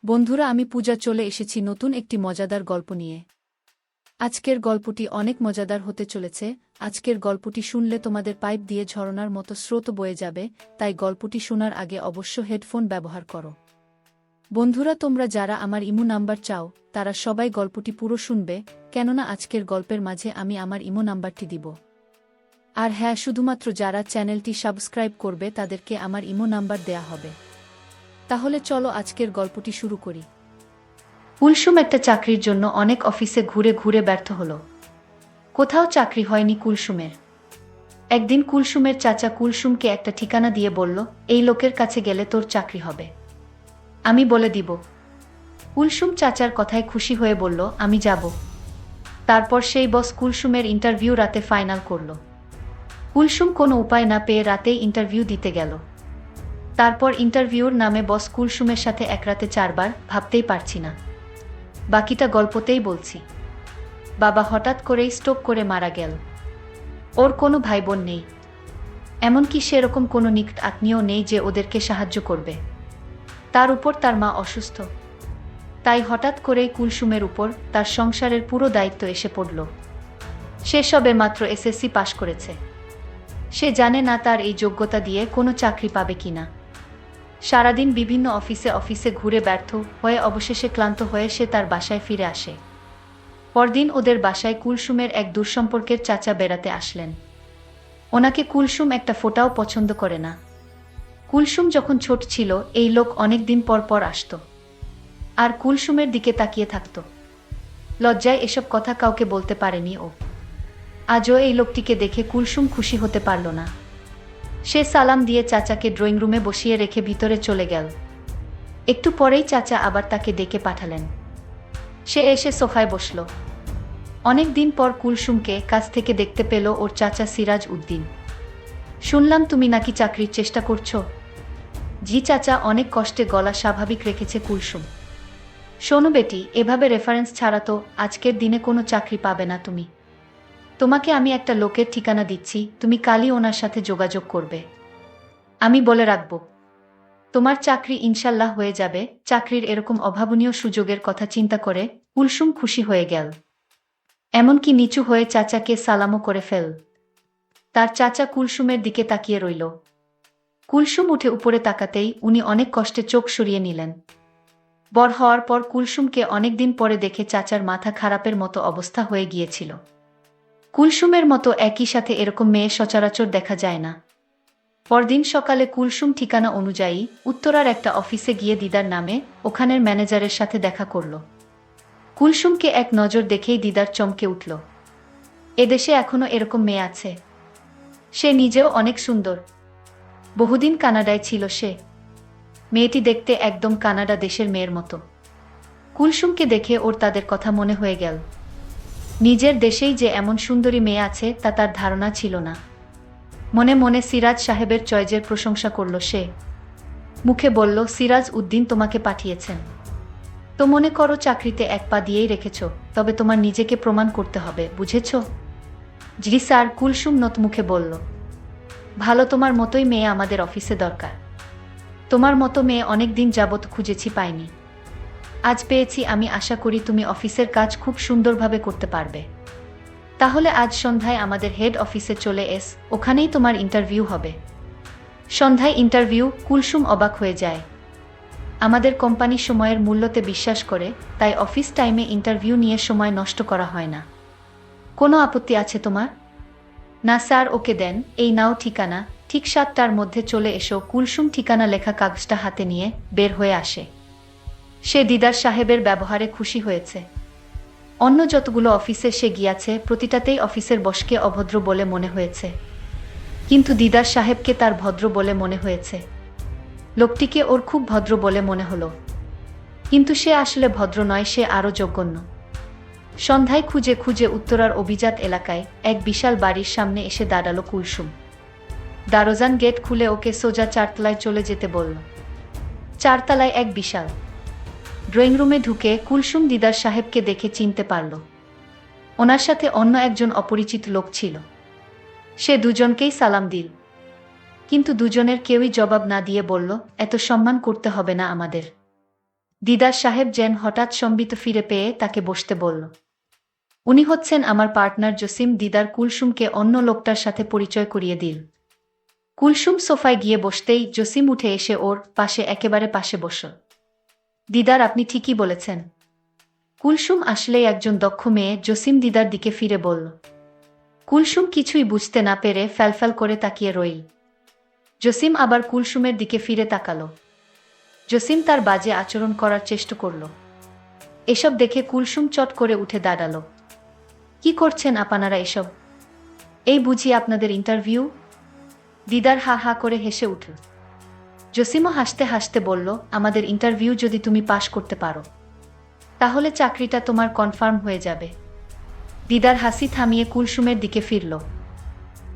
বন্ধুরা, আমি পূজা চলে এসেছি নতুন একটি মজাদার গল্প নিয়ে। আজকের গল্পটি অনেক মজাদার হতে চলেছে। আজকের গল্পটি শুনলে তোমাদের পাইপ দিয়ে ঝরনার মতো স্রোত বয়ে যাবে, তাই গল্পটি শোনার আগে অবশ্য হেডফোন ব্যবহার করো। বন্ধুরা, তোমরা যারা আমার ইমো নাম্বার চাও তারা সবাই গল্পটি পুরো শুনবে, কেননা আজকের গল্পের মাঝে আমি আমার ইমো নাম্বারটি দিব। আর হ্যাঁ, শুধুমাত্র যারা চ্যানেলটি সাবস্ক্রাইব করবে তাদেরকে আমার ইমো নাম্বার দেয়া হবে। তাহলে চলো আজকের গল্পটি শুরু করি। কুলসুম একটা চাকরির জন্য অনেক অফিসে ঘুরে ঘুরে ব্যর্থ হল। কোথাও চাকরি হয়নি কুলসুমের। একদিন কুলসুমের চাচা কুলসুমকে একটা ঠিকানা দিয়ে বলল, এই লোকের কাছে গেলে তোর চাকরি হবে, আমি বলে দিব। কুলসুম চাচার কথায় খুশি হয়ে বলল, আমি যাব। তারপর সেই বস কুলসুমের ইন্টারভিউ রাতে ফাইনাল করল। কুলসুম কোনো উপায় না পেয়ে রাতেই ইন্টারভিউ দিতে গেল। তারপর ইন্টারভিউর নামে বস কুলসুমের সাথে এক রাতে 4 বার ভাবতেই পারছি না। বাকিটা গল্পতেই বলছি। বাবা হঠাৎ করেই স্ট্রোক করে মারা গেল। ওর কোনো ভাই বোন নেই, এমনকি সেরকম কোনো নিকট আত্মীয় নেই যে ওদেরকে সাহায্য করবে। তার উপর তার মা অসুস্থ। তাই হঠাৎ করেই কুলসুমের উপর তার সংসারের পুরো দায়িত্ব এসে পড়ল। সে সবে মাত্র এসএসসি পাশ করেছে। সে জানে না তার এই যোগ্যতা দিয়ে কোনো চাকরি পাবে কিনা। সারাদিন বিভিন্ন অফিসে অফিসে ঘুরে ব্যর্থ হয়ে অবশেষে ক্লান্ত হয়ে সে তার বাসায় ফিরে আসে। পরদিন ওদের বাসায় কুলসুমের এক দূরসম্পর্কের চাচা বেড়াতে আসলেন। ওনাকে কুলসুম একটা ফোঁটাও পছন্দ করে না। কুলসুম যখন ছোট ছিল এই লোক অনেক দিন পর পর আসত আর কুলসুমের দিকে তাকিয়ে থাকত। লজ্জায় এসব কথা কাউকে বলতে পারেনি ও। আজও এই লোকটিকে দেখে কুলসুম খুশি হতে পারল না। সে সালাম দিয়ে চাচাকে ড্রয়িং রুমে বসিয়ে রেখে ভিতরে চলে গেল। একটু পরেই চাচা আবার তাকে ডেকে পাঠালেন। সে এসে সোফায় বসল। অনেক দিন পর কুলসুমকে কাছ থেকে দেখতে পেল ওর চাচা সিরাজ উদ্দিন। শুনলাম তুমি নাকি চাকরির চেষ্টা করছো? জি চাচা, অনেক কষ্টে গলা স্বাভাবিক রেখেছে কুলসুম। শোনো বেটি, এভাবে রেফারেন্স ছাড়া তো আজকের দিনে কোনো চাকরি পাবে না তুমি। তোমাকে আমি একটা লোকের ঠিকানা দিচ্ছি, তুমি কালই ওনার সাথে যোগাযোগ করবে। আমি বলে রাখব, তোমার চাকরি ইনশাল্লাহ হয়ে যাবে। চাকরির এরকম অভাবনীয় সুযোগের কথা চিন্তা করে কুলসুম খুশি হয়ে গেল। এমনকি নিচু হয়ে চাচাকে সালামও করে ফেল। তার চাচা কুলসুমের দিকে তাকিয়ে রইল। কুলসুম উঠে উপরে তাকাতেই উনি অনেক কষ্টে চোখ সরিয়ে নিলেন। বড় হওয়ার পর কুলসুমকে অনেকদিন পরে দেখে চাচার মাথা খারাপের মতো অবস্থা হয়ে গিয়েছিল। কুলসুমের মতো একই সাথে এরকম মেয়ে সচরাচর দেখা যায় না। পরদিন সকালে কুলসুম ঠিকানা অনুযায়ী উত্তরার একটা অফিসে গিয়ে দিদার নামে ওখানের ম্যানেজারের সাথে দেখা করল। কুলসুমকে এক নজর দেখেই দিদার চমকে উঠল। এদেশে এখনো এরকম মেয়ে আছে? সে নিজেও অনেক সুন্দর। বহুদিন কানাডায় ছিল সে। মেয়েটি দেখতে একদম কানাডা দেশের মেয়ের মতো। কুলসুমকে দেখে ওর তাদের কথা মনে হয়ে গেল। নিজের দেশেই যে এমন সুন্দরী মেয়ে আছে তা তার ধারণা ছিল না। মনে মনে সিরাজ সাহেবের চয়েজের প্রশংসা করল সে। মুখে বলল, সিরাজ উদ্দিন তোমাকে পাঠিয়েছেন তো মনে করো চাকরিতে এক পা দিয়েই রেখেছ, তবে তোমার নিজেকে প্রমাণ করতে হবে, বুঝেছ? জি স্যার, কুলসুম নত মুখে বলল। ভালো, তোমার মতোই মেয়ে আমাদের অফিসে দরকার। তোমার মতো মেয়ে অনেক দিন যাবৎ খুঁজেছি, পাইনি। আজ পেয়েছি। আমি আশা করি তুমি অফিসের কাজ খুব সুন্দরভাবে করতে পারবে। তাহলে আজ সন্ধ্যায় আমাদের হেড অফিসে চলে এস, ওখানেই তোমার ইন্টারভিউ হবে। সন্ধ্যায় ইন্টারভিউ? কুলসুম অবাক হয়ে যায়। আমাদের কোম্পানি সময়ের মূল্যতে বিশ্বাস করে, তাই অফিস টাইমে ইন্টারভিউ নিয়ে সময় নষ্ট করা হয় না। কোনো আপত্তি আছে তোমার? না স্যার। ওকে দেন, এই নাও ঠিকানা, ঠিক 7টার মধ্যে চলে এসো। কুলসুম ঠিকানা লেখা কাগজটা হাতে নিয়ে বের হয়ে আসে। সে দিদার সাহেবের ব্যবহারে খুশি হয়েছে। অন্য যতগুলো অফিসে সে গিয়াছে প্রতিটাতেই অফিসের বসকে অভদ্র বলে মনে হয়েছে, কিন্তু দিদার সাহেবকে তার ভদ্র বলে মনে হয়েছে। লোকটিকে ওর খুব ভদ্র বলে মনে হলো, কিন্তু সে আসলে ভদ্র নয়, সে আরও জঘন্য। সন্ধ্যায় খুঁজে খুঁজে উত্তরার অভিজাত এলাকায় এক বিশাল বাড়ির সামনে এসে দাঁড়ালো কুলসুম। দারোজান গেট খুলে ওকে সোজা 4তলায় চলে যেতে বলল। 4তলায় এক বিশাল ড্রয়িং রুমে ঢুকে কুলসুম দিদার সাহেবকে দেখে চিনতে পারল। ওনার সাথে অন্য একজন অপরিচিত লোক ছিল। সে দুজনকেই সালাম দিল, কিন্তু দুজনের কেউই জবাব না দিয়ে বলল, এত সম্মান করতে হবে না আমাদের। দিদার সাহেব যেন হঠাৎ সম্বিত ফিরে পেয়ে তাকে বসতে বলল। উনি হচ্ছেন আমার পার্টনার জসিম। দিদার কুলসুমকে অন্য লোকটার সাথে পরিচয় করিয়ে দিল। কুলসুম সোফায় গিয়ে বসতেই জসিম উঠে এসে ওর পাশে একেবারে পাশে বসল। দিদার, আপনি ঠিকই বলেছেন। কুলসুম আসলেই একজন দক্ষ মেয়ে, জসিম দিদার দিকে ফিরে বলল। কুলসুম কিছুই বুঝতে না পেরে ফ্যালফ্যাল করে তাকিয়ে রইল। জসিম আবার কুলসুমের দিকে ফিরে তাকালো। জসিম তার বাজে আচরণ করার চেষ্টা করল। এসব দেখে কুলসুম চট করে উঠে দাঁড়ালো। কি করছেন আপনারা এসব? এই বুঝি আপনাদের ইন্টারভিউ? দিদার হা হা করে হেসে উঠল। জসিমও হাসতে হাসতে বলল, আমাদের ইন্টারভিউ যদি তুমি পাশ করতে পারো তাহলে চাকরিটা তোমার কনফার্ম হয়ে যাবে। দিদার হাসি থামিয়ে কুলসুমের দিকে ফিরল।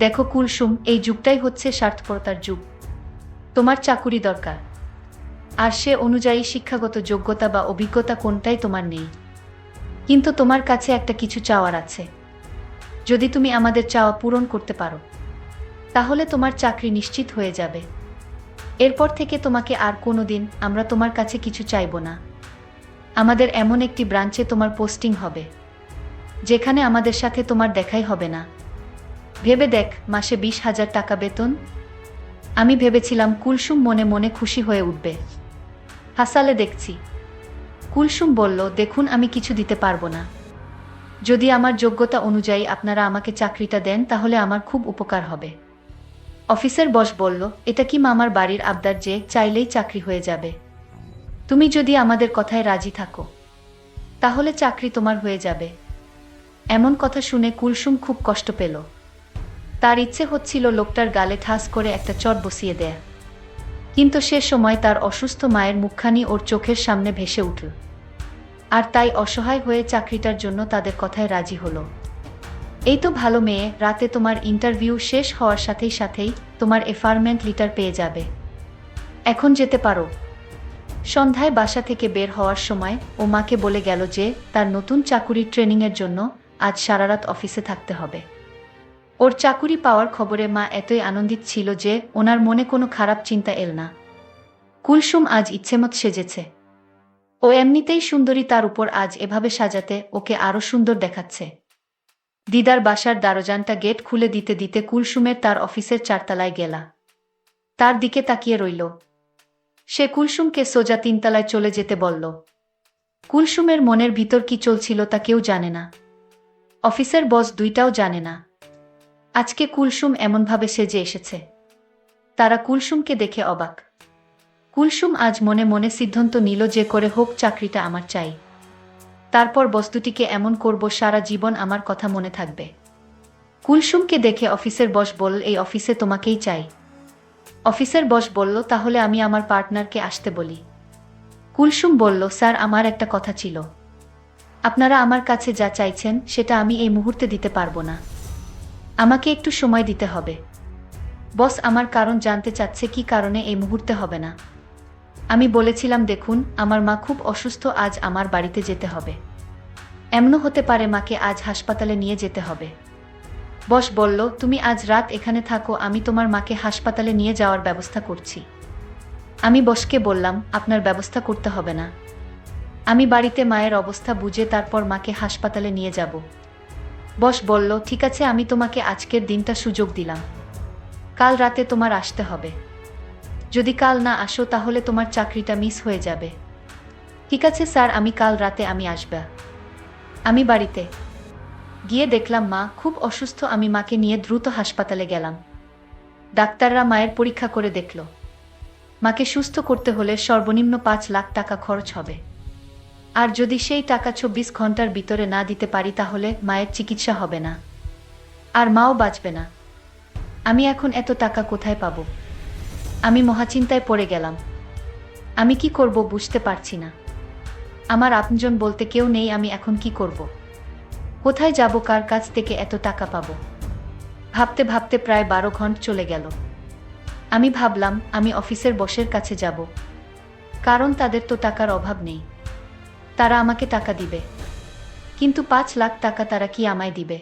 দেখো কুলসুম, এই যুগটাই হচ্ছে স্বার্থপরতার যুগ। তোমার চাকুরি দরকার, আর সে অনুযায়ী শিক্ষাগত যোগ্যতা বা অভিজ্ঞতা কোনটাই তোমার নেই। কিন্তু তোমার কাছে একটা কিছু চাওয়ার আছে। যদি তুমি আমাদের চাওয়া পূরণ করতে পারো তাহলে তোমার চাকরি নিশ্চিত হয়ে যাবে। এরপর থেকে তোমাকে আর কোনোদিন আমরা তোমার কাছে কিছু চাইব না। আমাদের এমন একটি ব্রাঞ্চে তোমার পোস্টিং হবে যেখানে আমাদের সাথে তোমার দেখাই হবে না। ভেবে দেখ, মাসে 20,000 টাকা বেতন। আমি ভেবেছিলাম কুলসুম মনে মনে খুশি হয়ে উঠবে। হাসালে দেখছি। কুলসুম বলল, দেখুন, আমি কিছু দিতে পারবো না। যদি আমার যোগ্যতা অনুযায়ী আপনারা আমাকে চাকরিটা দেন তাহলে আমার খুব উপকার হবে। অফিসের বস বলল, এটা কি মামার বাড়ির আবদার যে চাইলেই চাকরি হয়ে যাবে? তুমি যদি আমাদের কথায় রাজি থাকো তাহলে চাকরি তোমার হয়ে যাবে। এমন কথা শুনে কুলসুম খুব কষ্ট পেল। তার ইচ্ছে হচ্ছিল লোকটার গালে ঠাস করে একটা চট বসিয়ে দেয়া, কিন্তু সে সময় তার অসুস্থ মায়ের মুখখানি ওর চোখের সামনে ভেসে উঠল। আর তাই অসহায় হয়ে চাকরিটার জন্য তাদের কথায় রাজি হলো। এই তো ভালো মেয়ে, রাতে তোমার ইন্টারভিউ শেষ হওয়ার সাথেই সাথেই তোমার অ্যাপয়েন্টমেন্ট লেটার পেয়ে যাবে। এখন যেতে পারো। সন্ধ্যায় বাসা থেকে বের হওয়ার সময় ও মাকে বলে গেল যে তার নতুন চাকুরির ট্রেনিংয়ের জন্য আজ সারারাত অফিসে থাকতে হবে। ওর চাকুরি পাওয়ার খবরে মা এতই আনন্দিত ছিল যে ওনার মনে কোনো খারাপ চিন্তা এল না। কুলসুম আজ ইচ্ছেমত সেজেছে। ও এমনিতেই সুন্দরী, তার উপর আজ এভাবে সাজাতে ওকে আরো সুন্দর দেখাচ্ছে। দিদার বাসার দরজাটা গেট খুলে দিতে দিতে কুলসুমের তার অফিসের 4 তলায় গেলা। তার দিকে তাকিয়ে রইল। সে কুলসুমকে সোজা 3 তলায় চলে যেতে বলল। কুলসুমের মনের ভিতর কি চলছিল তা কেউ জানে না। অফিসের বস দুইটাও জানে না আজকে কুলসুম এমনভাবে সেজে এসেছে। তারা কুলসুমকে দেখে অবাক। কুলসুম আজ মনে মনে সিদ্ধান্ত নিল যে করে হোক চাকরিটা আমার চাই। তারপর বস্তুটিকে এমন করব সারা জীবন আমার কথা মনে থাকবে। কুলসুমকে দেখে অফিসের বস বলল, এই অফিসে তোমাকেই চাই। অফিসের বস বলল, তাহলে আমি আমার পার্টনারকে আসতে বলি। কুলসুম বলল, স্যার, আমার একটা কথা ছিল। আপনারা আমার কাছে যা চাইছেন সেটা আমি এই মুহূর্তে দিতে পারবো না। আমাকে একটু সময় দিতে হবে। বস আমার কারণ জানতে চাচ্ছে, কি কারণে এই মুহূর্তে হবে না। আমি বলেছিলাম, দেখুন, আমার মা খুব অসুস্থ, আজ আমার বাড়িতে যেতে হবে। এমনও হতে পারে মাকে আজ হাসপাতালে নিয়ে যেতে হবে। বস বলল, তুমি আজ রাত এখানে থাকো, আমি তোমার মাকে হাসপাতালে নিয়ে যাওয়ার ব্যবস্থা করছি। আমি বসকে বললাম, আপনার ব্যবস্থা করতে হবে না। আমি বাড়িতে মায়ের অবস্থা বুঝে তারপর মাকে হাসপাতালে নিয়ে যাব। বস বলল, ঠিক আছে, আমি তোমাকে আজকের দিনটা সুযোগ দিলাম। কাল রাতে তোমার আসতে হবে। যদি কাল না আসো তাহলে তোমার চাকরিটা মিস হয়ে যাবে। ঠিক আছে স্যার, আমি কাল রাতে আসব। আমি বাড়িতে গিয়ে দেখলাম মা খুব অসুস্থ। আমি মাকে নিয়ে দ্রুত হাসপাতালে গেলাম। ডাক্তাররা মায়ের পরীক্ষা করে দেখল মাকে সুস্থ করতে হলে সর্বনিম্ন 5 লাখ টাকা খরচ হবে। আর যদি সেই টাকা 24 ঘন্টার ভিতরে না দিতে পারি তাহলে মায়ের চিকিৎসা হবে না, আর মাও বাঁচবে না। আমি এখন এত টাকা কোথায় পাবো? আমি মহাচিন্তায় পড়ে গেলাম। আমি কি করব বুঝতে পারছি না। আমার আপনজন বলতে কেউ নেই। আমি এখন কি করব? কোথায় যাব? কার কাছ থেকে এত টাকা পাবো? ভাবতে ভাবতে প্রায় 12 ঘন্টা চলে গেল। আমি ভাবলাম আমি অফিসের বসের কাছে যাব, কারণ তাদের তো টাকার অভাব নেই, তারা আমাকে টাকা দিবে। কিন্তু 5 লাখ টাকা তারা কি আমায় দিবে?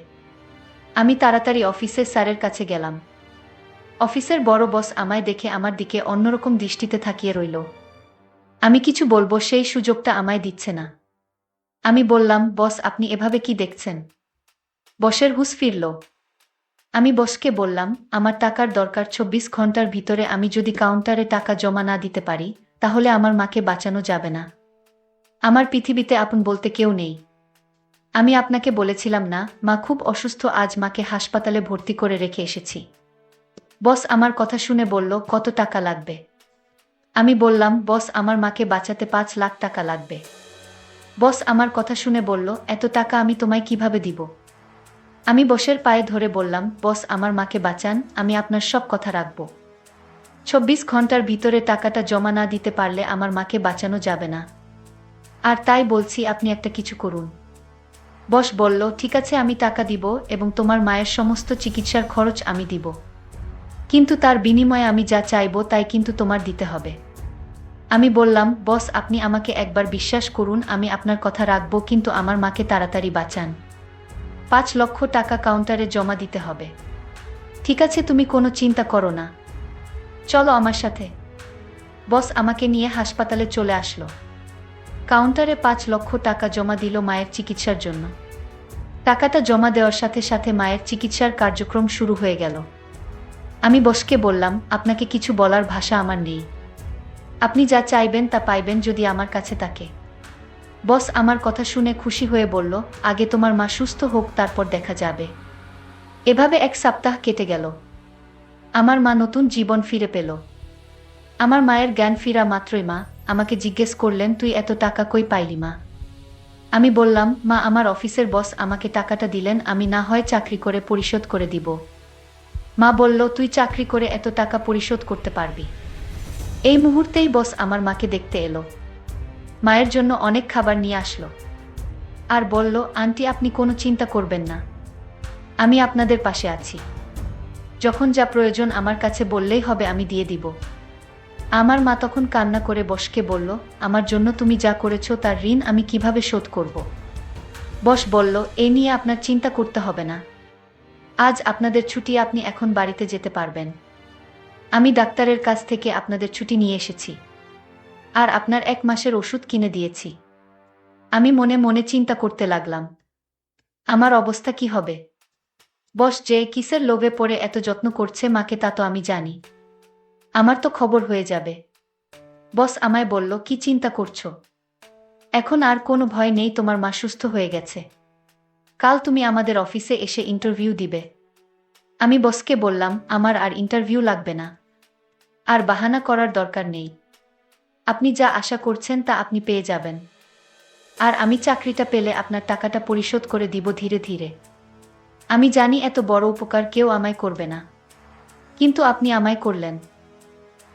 আমি তাড়াতাড়ি অফিসের স্যারের কাছে গেলাম। অফিসের বড় বস আমায় দেখে আমার দিকে অন্যরকম দৃষ্টিতে তাকিয়ে রইল। আমি কিছু বলবো সেই সুযোগটা আমায় দিচ্ছে না। আমি বললাম, বস আপনি এভাবে কি দেখছেন? বসের হুঁশ ফিরল। আমি বসকে বললাম, আমার টাকার দরকার। ২৪ ঘন্টার ভিতরে আমি যদি কাউন্টারে টাকা জমা না দিতে পারি, তাহলে আমার মাকে বাঁচানো যাবে না। আমার পৃথিবীতে আপন বলতে কেউ নেই। আমি আপনাকে বলেছিলাম না, মা খুব অসুস্থ, আজ মাকে হাসপাতালে ভর্তি করে রেখে এসেছি। বস আমার কথা শুনে বলল, কত টাকা লাগবে? আমি বললাম, বস আমার মাকে বাঁচাতে ৫ লাখ টাকা লাগবে। বস আমার কথা শুনে বলল, এত টাকা আমি তোমায় কিভাবে দিব? আমি বসের পায়ে ধরে বললাম, বস আমার মাকে বাঁচান, আমি আপনার সব কথা রাখব। ২৪ ঘন্টার ভিতরে টাকাটা জমা না দিতে পারলে আমার মাকে বাঁচানো যাবে না। আর তাই বলছি আপনি একটা কিছু করুন। বস বলল, ঠিক আছে আমি টাকা দিব এবং তোমার মায়ের সমস্ত চিকিৎসার খরচ আমি দিব। কিন্তু তার বিনিময়ে আমি যা চাইব তাই কিন্তু তোমার দিতে হবে। আমি বললাম, বস আপনি আমাকে একবার বিশ্বাস করুন, আমি আপনার কথা রাখব, কিন্তু আমার মাকে তাড়াতাড়ি বাঁচান। ৫ লক্ষ টাকা কাউন্টারে জমা দিতে হবে। ঠিক আছে, তুমি কোনো চিন্তা করো না, চলো আমার সাথে। বস আমাকে নিয়ে হাসপাতালে চলে আসলো। কাউন্টারে ৫ লক্ষ টাকা জমা দিল মায়ের চিকিৎসার জন্য। টাকাটা জমা দেওয়ার সাথে সাথে মায়ের চিকিৎসার কার্যক্রম শুরু হয়ে গেল। আমি বসকে বললাম, আপনাকে কিছু বলার ভাষা আমার নেই। আপনি যা চাইবেন তা পাইবেন যদি আমার কাছে থাকে। বস আমার কথা শুনে খুশি হয়ে বলল, আগে তোমার মা সুস্থ হোক, তারপর দেখা যাবে। এভাবে ১ সপ্তাহ কেটে গেল। আমার মা নতুন জীবন ফিরে পেল। আমার মায়ের জ্ঞান ফিরা মাত্রই মা আমাকে জিজ্ঞেস করলেন, তুই এত টাকা কই পাইলি মা? আমি বললাম, মা আমার অফিসের বস আমাকে টাকাটা দিলেন, আমি না হয় চাকরি করে পরিশোধ করে দিব। মা বলল, তুই চাকরি করে এত টাকা পরিশোধ করতে পারবি? এই মুহূর্তেই বস আমার মাকে দেখতে এলো। মায়ের জন্য অনেক খাবার নিয়ে আসলো আর বলল, আন্টি আপনি কোনো চিন্তা করবেন না, আমি আপনাদের পাশে আছি। যখন যা প্রয়োজন আমার কাছে বললেই হবে, আমি দিয়ে দিব। আমার মা তখন কান্না করে বসকে বলল, আমার জন্য তুমি যা করেছো তার ঋণ আমি কিভাবে শোধ করব? বস বলল, এই নিয়ে আপনার চিন্তা করতে হবে না। আজ আপনাদের ছুটি, আপনি এখন বাড়িতে যেতে পারবেন। আমি ডাক্তারের কাছ থেকে আপনাদের ছুটি নিয়ে এসেছি আর আপনার ১ মাসের ওষুধ কিনে দিয়েছি। আমি মনে মনে চিন্তা করতে লাগলাম, আমার অবস্থা কি হবে। বস যে কিসের লোভে পড়ে এত যত্ন করছে মাকে তা তো আমি জানি। আমার তো খবর হয়ে যাবে। বস আমায় বলল, কি চিন্তা করছো? এখন আর কোনো ভয় নেই, তোমার মা সুস্থ হয়ে গেছে। কাল তুমি আমাদের অফিসে এসে ইন্টারভিউ দিবে। আমি বসকে বললাম, আমার আর ইন্টারভিউ লাগবে না, আর বাহানা করার দরকার নেই। আপনি যা আশা করছেন তা আপনি পেয়ে যাবেন। আর আমি চাকরিটা পেলে আপনার টাকাটা পরিশোধ করে দিব ধীরে ধীরে। আমি জানি এত বড় উপকার কেউ আমায় করবে না, কিন্তু আপনি আমায় করলেন।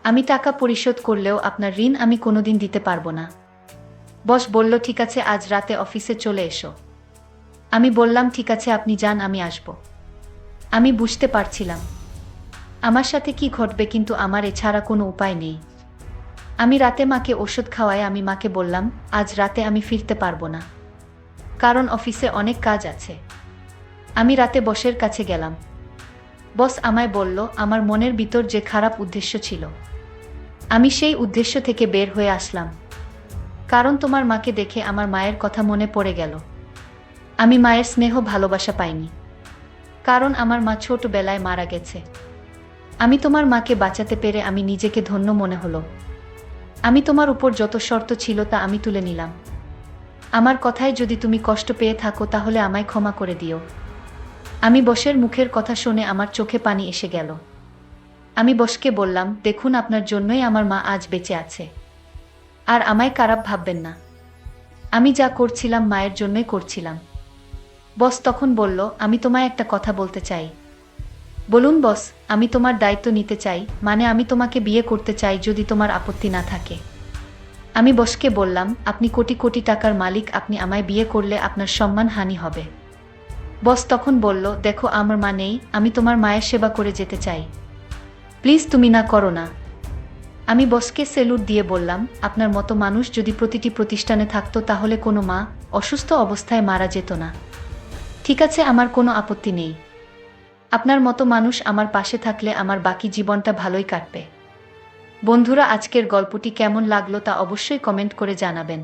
আমি টাকা পরিশোধ করলেও আপনার ঋণ আমি কোনোদিন দিতে পারবো না। বস বলল, ঠিক আছে আজ রাতে অফিসে চলে এসো। আমি বললাম, ঠিক আছে আপনি যান, আমি আসব। আমি বুঝতে পারছিলাম আমার সাথে কি ঘটবে, কিন্তু আমার এছাড়া কোনো উপায় নেই। আমি রাতে মাকে ওষুধ খাওয়ায় আমি মাকে বললাম, আজ রাতে আমি ফিরতে পারবো না, কারণ অফিসে অনেক কাজ আছে। আমি রাতে বসের কাছে গেলাম। বস আমায় বলল, আমার মনের ভিতর যে খারাপ উদ্দেশ্য ছিল, আমি সেই উদ্দেশ্য থেকে বের হয়ে আসলাম। কারণ তোমার মাকে দেখে আমার মায়ের কথা মনে পড়ে গেল। আমি মায়ের স্নেহ ভালোবাসা পাইনি, কারণ আমার মা ছোটবেলায় মারা গেছে। আমি তোমার মাকে বাঁচাতে পেরে আমি নিজেকে ধন্য মনে হলো। আমি তোমার উপর যত শর্ত ছিল তা আমি তুলে নিলাম। আমার কথায় যদি তুমি কষ্ট পেয়ে থাকো তাহলে আমায় ক্ষমা করে দিও। আমি বসের মুখের কথা শুনে আমার চোখে পানি এসে গেল। আমি বসকে বললাম, দেখুন আপনার জন্যই আমার মা আজ বেঁচে আছে, আর আমায় খারাপ ভাববেন না। আমি যা করছিলাম মায়ের জন্যই করছিলাম। বস তখন বলল, আমি তোমায় একটা কথা বলতে চাই। বলুন বস। আমি তোমার দায়িত্ব নিতে চাই, মানে আমি তোমাকে বিয়ে করতে চাই যদি তোমার আপত্তি না থাকে। আমি বসকে বললাম, আপনি কোটি কোটি টাকার মালিক, আপনি আমায় বিয়ে করলে আপনার সম্মানহানি হবে। বস তখন বলল, দেখো আমার মা নেই, আমি তোমার মায়ের সেবা করে যেতে চাই, প্লিজ তুমি না করো না। আমি বসকে সেলুট দিয়ে বললাম, আপনার মতো মানুষ যদি প্রতিটি প্রতিষ্ঠানে থাকতো তাহলে কোনো মা অসুস্থ অবস্থায় মারা যেত না। ঠিক আছে, আমার কোনো আপত্তি নেই। আপনার মতো মানুষ আমার পাশে থাকলে আমার বাকি জীবনটা ভালোই কাটবে। বন্ধুরা, আজকের গল্পটি কেমন লাগলো তা অবশ্যই কমেন্ট করে জানাবেন।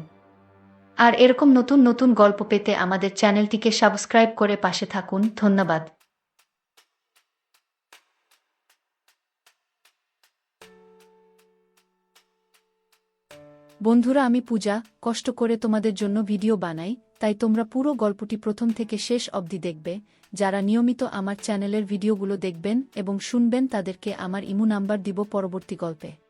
আর এরকম নতুন নতুন গল্প পেতে আমাদের চ্যানেলটিকে সাবস্ক্রাইব করে পাশে থাকুন। ধন্যবাদ। বন্ধুরা, আমি পূজা কষ্ট করে তোমাদের জন্য ভিডিও বানাই, তাই তোমরা পুরো গল্পটি প্রথম থেকে শেষ অবধি দেখবে। যারা নিয়মিত আমার চ্যানেলের ভিডিওগুলো দেখবেন এবং শুনবেন তাদেরকে আমার ইমো নাম্বার দিব পরবর্তী গল্পে।